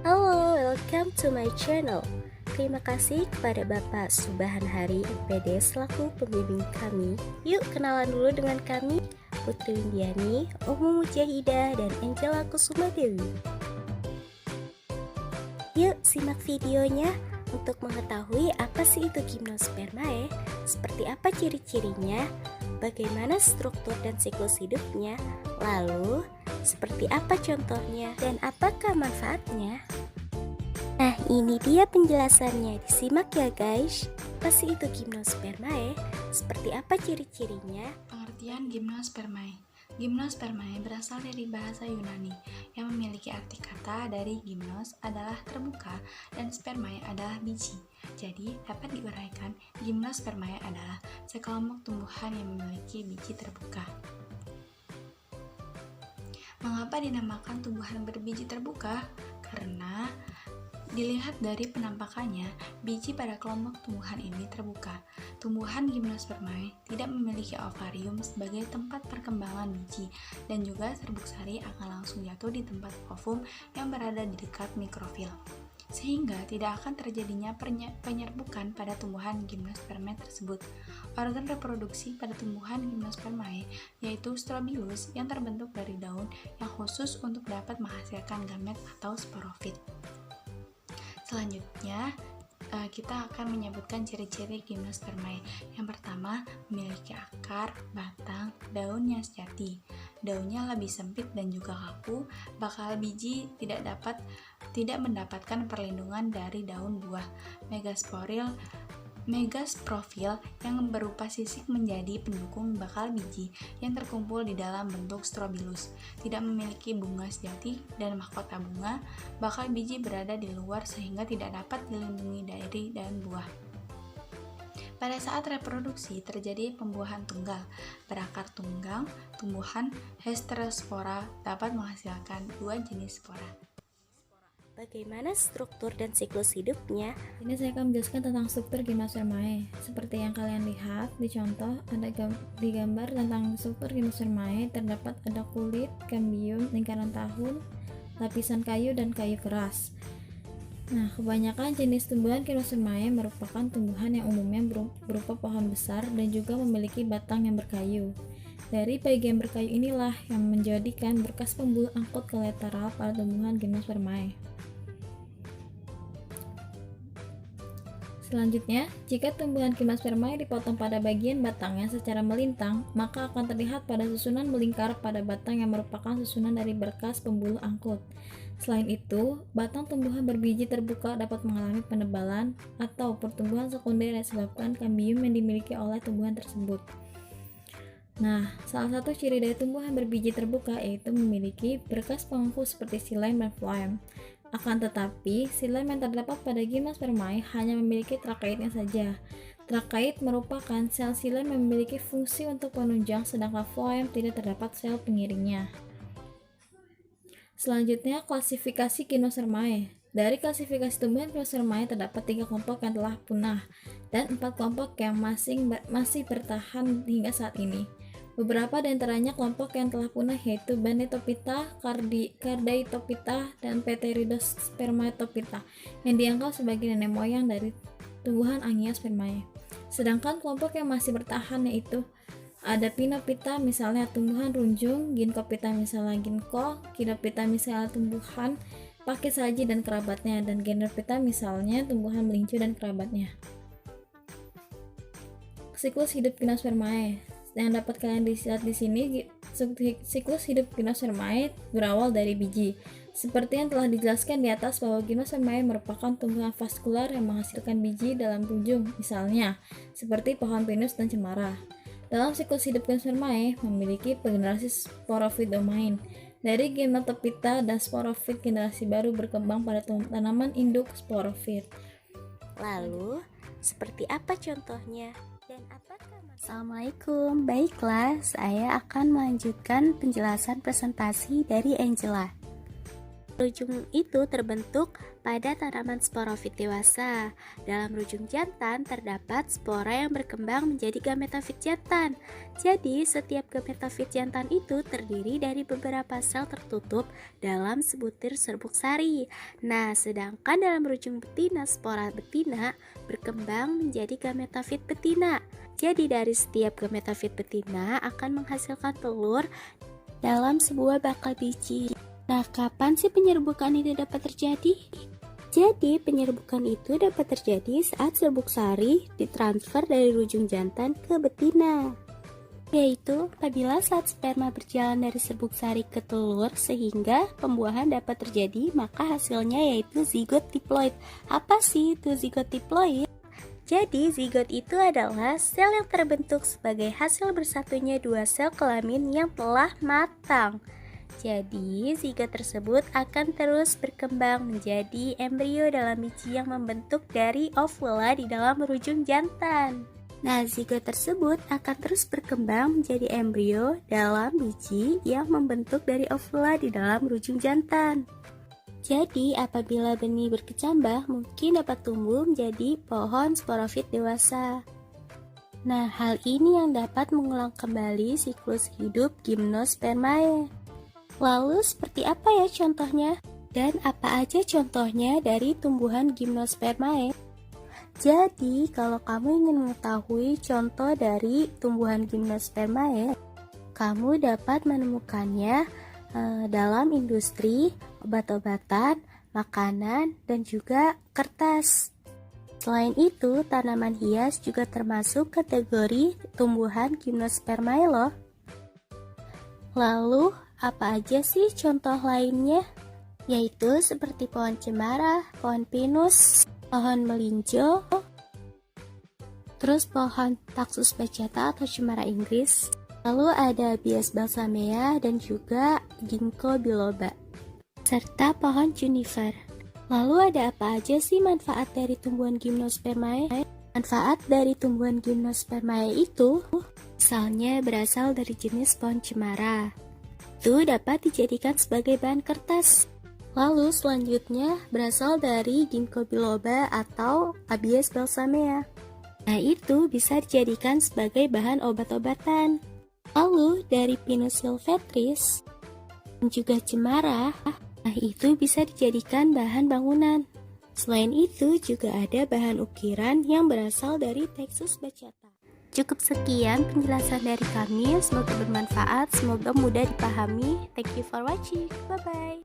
Halo, welcome to my channel. Terima kasih kepada Bapak Subahan Hari MPD selaku pembimbing kami. Yuk kenalan dulu dengan kami, Putri Windiani, Umu Mujahidah, dan Angela Kusuma Dewi. Yuk simak videonya untuk mengetahui apa sih itu gimnospermae, seperti apa ciri-cirinya, bagaimana struktur dan siklus hidupnya, lalu seperti apa contohnya, dan apakah manfaatnya. Nah, ini dia penjelasannya, disimak ya guys. Apa sih itu gimnospermae? Seperti apa ciri-cirinya? Pengertian gimnospermae. Gimnospermae berasal dari bahasa Yunani yang memiliki arti kata dari gimnos adalah terbuka dan spermae adalah biji. Jadi, dapat diuraikan, gimnospermae adalah sekelompok tumbuhan yang memiliki biji terbuka. Mengapa dinamakan tumbuhan berbiji terbuka? Karena dilihat dari penampakannya, biji pada kelompok tumbuhan ini terbuka. Tumbuhan gimnospermae tidak memiliki ovarium sebagai tempat perkembangan biji, dan juga serbuk sari akan langsung jatuh di tempat ovum yang berada di dekat mikrofil, sehingga tidak akan terjadinya penyerbukan pada tumbuhan gimnospermae tersebut. Organ reproduksi pada tumbuhan gimnospermae yaitu strobilus yang terbentuk dari daun yang khusus untuk dapat menghasilkan gamet atau sporofit. Selanjutnya, kita akan menyebutkan ciri-ciri gimnospermae. Yang pertama, memiliki akar, batang, daun yang sejati. Daunnya lebih sempit dan juga kaku, bakal biji tidak mendapatkan perlindungan dari daun buah. Megasprofil yang berupa sisik menjadi pendukung bakal biji yang terkumpul di dalam bentuk strobilus. Tidak memiliki bunga sejati dan mahkota bunga, bakal biji berada di luar sehingga tidak dapat dilindungi dari daun buah. Pada saat reproduksi terjadi pembuahan tunggal. Berakar tunggang, tumbuhan Heterospora dapat menghasilkan 2 jenis spora. Bagaimana struktur dan siklus hidupnya? Ini saya akan menjelaskan tentang struktur gimnospermae. Seperti yang kalian lihat di contoh, di gambar tentang struktur gimnospermae terdapat ada kulit, kambium, lingkaran tahun, lapisan kayu, dan kayu keras. Nah, kebanyakan jenis tumbuhan gimnospermae merupakan tumbuhan yang umumnya berupa pohon besar dan juga memiliki batang yang berkayu. Dari bagian berkayu inilah yang menjadikan berkas pembuluh angkut kolateral pada tumbuhan gimnospermae. Selanjutnya, jika tumbuhan gimnospermae dipotong pada bagian batangnya secara melintang, maka akan terlihat pada susunan melingkar pada batang yang merupakan susunan dari berkas pembuluh angkut. Selain itu, batang tumbuhan berbiji terbuka dapat mengalami penebalan atau pertumbuhan sekunder yang disebabkan kambium yang dimiliki oleh tumbuhan tersebut. Nah, salah satu ciri dari tumbuhan berbiji terbuka yaitu memiliki berkas pengangkut seperti xilem dan floem. Akan tetapi, xilem yang terdapat pada gimnospermae hanya memiliki trakeitnya saja. Trakeit merupakan sel xilem yang memiliki fungsi untuk penunjang, sedangkan floem tidak terdapat sel pengiringnya. Selanjutnya, klasifikasi gimnospermae. Dari klasifikasi tumbuhan gimnospermae terdapat 3 kelompok yang telah punah dan 4 kelompok yang masih bertahan hingga saat ini. Beberapa di antaranya kelompok yang telah punah yaitu Banetophyta, Cardiotophyta, dan Pteridospermatophyta yang dianggap sebagai nenek moyang dari tumbuhan Angiospermae. Sedangkan kelompok yang masih bertahan yaitu ada Pinophyta misalnya tumbuhan runjung, Ginkgophyta misalnya ginkgo, Cynophyta misalnya tumbuhan pakis saji dan kerabatnya, dan Genophyta misalnya tumbuhan melincu dan kerabatnya. Siklus hidup gimnospermae yang dapat kalian lihat di sini, siklus hidup gimnospermae berawal dari biji. Seperti yang telah dijelaskan di atas bahwa gimnospermae merupakan tumbuhan vaskular yang menghasilkan biji dalam ujung, misalnya seperti pohon pinus dan cemara. Dalam siklus hidup gimnospermae memiliki generasi sporofit domain. Dari Gymnotophyta dan sporofit generasi baru berkembang pada tanaman induk sporofit. Lalu, seperti apa contohnya? Dan apakah Assalamualaikum, baiklah saya akan melanjutkan penjelasan presentasi dari Angela. Rujung itu terbentuk pada tanaman sporofit dewasa. Dalam rujung jantan terdapat spora yang berkembang menjadi gametofit jantan. Jadi, setiap gametofit jantan itu terdiri dari beberapa sel tertutup dalam sebutir serbuk sari. Nah, sedangkan dalam rujung betina, spora betina berkembang menjadi gametofit betina. Jadi, dari setiap gametofit betina akan menghasilkan telur dalam sebuah bakal biji. Nah, kapan sih penyerbukan itu dapat terjadi? Jadi, penyerbukan itu dapat terjadi saat serbuk sari ditransfer dari rujung jantan ke betina. Yaitu apabila saat sperma berjalan dari serbuk sari ke telur sehingga pembuahan dapat terjadi, maka hasilnya yaitu zigot diploid. Apa sih itu zigot diploid? Jadi, zigot itu adalah sel yang terbentuk sebagai hasil bersatunya dua sel kelamin yang telah matang. Jadi, zigot tersebut akan terus berkembang menjadi embrio dalam biji yang membentuk dari ovula di dalam rujung jantan. Nah, zigot tersebut akan terus berkembang menjadi embrio dalam biji yang membentuk dari ovula di dalam rujung jantan. Jadi, apabila benih berkecambah, mungkin dapat tumbuh menjadi pohon sporofit dewasa. Nah, hal ini yang dapat mengulang kembali siklus hidup Gymnospermae. Lalu, seperti apa ya contohnya? Dan apa aja contohnya dari tumbuhan Gymnospermae? Jadi, kalau kamu ingin mengetahui contoh dari tumbuhan Gymnospermae, kamu dapat menemukannya dalam industri, obat-obatan, makanan, dan juga kertas. Selain itu, tanaman hias juga termasuk kategori tumbuhan Gymnospermae loh. Lalu, apa aja sih contoh lainnya? Yaitu seperti pohon cemara, pohon pinus, pohon melinjo, terus pohon Taxus baccata atau cemara Inggris. Lalu ada Bias balsamea dan juga Ginkgo biloba, serta pohon juniper. Lalu ada apa aja sih manfaat dari tumbuhan Gymnospermae? Manfaat dari tumbuhan Gymnospermae itu misalnya berasal dari jenis pohon cemara. Itu dapat dijadikan sebagai bahan kertas. Lalu selanjutnya berasal dari Ginkgo biloba atau Abies balsamea. Nah, itu bisa dijadikan sebagai bahan obat-obatan. Lalu dari Pinus sylvestris dan juga cemara, nah itu bisa dijadikan bahan bangunan. Selain itu juga ada bahan ukiran yang berasal dari Taxus baccata. Cukup sekian penjelasan dari kami, semoga bermanfaat, semoga mudah dipahami. Thank you for watching, bye-bye.